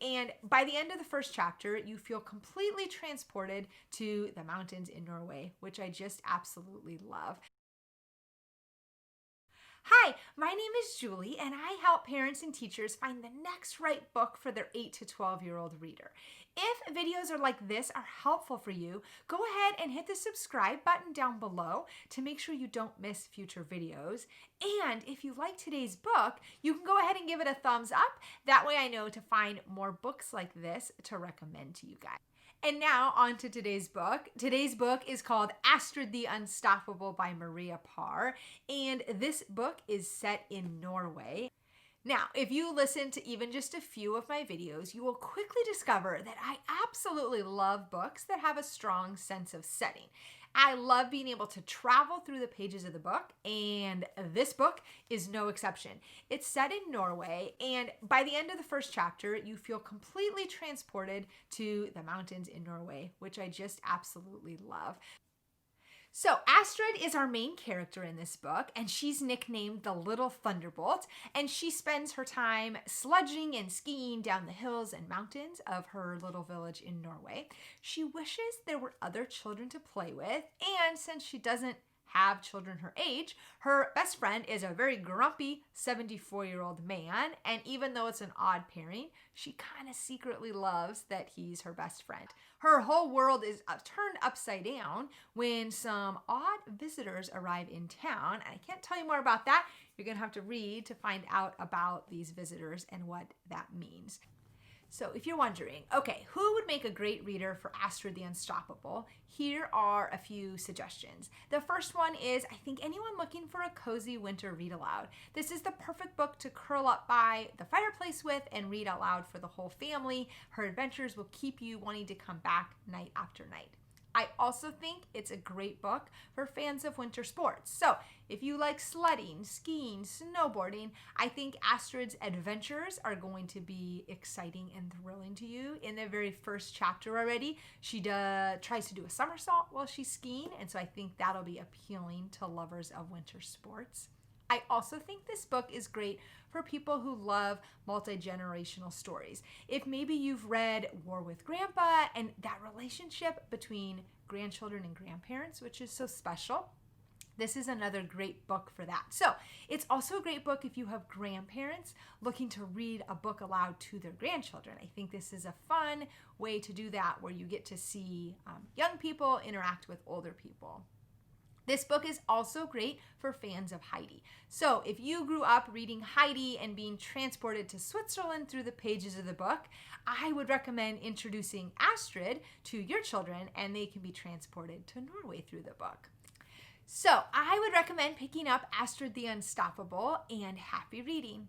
And by the end of the first chapter, you feel completely transported to the mountains in Norway, which I just absolutely love. Hi, my name is Julie, and I help parents and teachers find the next right book for their 8 to 12-year-old reader. If videos like this are helpful for you, go ahead and hit the subscribe button down below to make sure you don't miss future videos. And if you like today's book, you can go ahead and give it a thumbs up. That way I know to find more books like this to recommend to you guys. And now on to today's book. Today's book is called Astrid the Unstoppable by Maria Parr, and this book is set in Norway. Now, if you listen to even just a few of my videos, you will quickly discover that I absolutely love books that have a strong sense of setting. I love being able to travel through the pages of the book, and this book is no exception. It's set in Norway, and by the end of the first chapter, you feel completely transported to the mountains in Norway, which I just absolutely love. So Astrid is our main character in this book, and she's nicknamed the Little Thunderbolt, and she spends her time sludging and skiing down the hills and mountains of her little village in Norway. She wishes there were other children to play with, and since she doesn't have children her age, her best friend is a very grumpy 74-year-old man, and even though it's an odd pairing, she kind of secretly loves that he's her best friend. Her whole world is turned upside down when some odd visitors arrive in town. I can't tell you more about that. You're going to have to read to find out about these visitors and what that means. So if you're wondering, okay, who would make a great reader for Astrid the Unstoppable? Here are a few suggestions. The first one is, I think anyone looking for a cozy winter read aloud. This is the perfect book to curl up by the fireplace with and read out loud for the whole family. Her adventures will keep you wanting to come back night after night. I also think it's a great book for fans of winter sports. So if you like sledding, skiing, snowboarding, I think Astrid's adventures are going to be exciting and thrilling to you. In the very first chapter already, she tries to do a somersault while she's skiing, and so I think that'll be appealing to lovers of winter sports. I also think this book is great for people who love multi-generational stories. If maybe you've read War with Grandpa and that relationship between grandchildren and grandparents, which is so special, this is another great book for that. So it's also a great book if you have grandparents looking to read a book aloud to their grandchildren. I think this is a fun way to do that, where you get to see young people interact with older people. This book is also great for fans of Heidi. So if you grew up reading Heidi and being transported to Switzerland through the pages of the book, I would recommend introducing Astrid to your children, and they can be transported to Norway through the book. So I would recommend picking up Astrid the Unstoppable, and happy reading.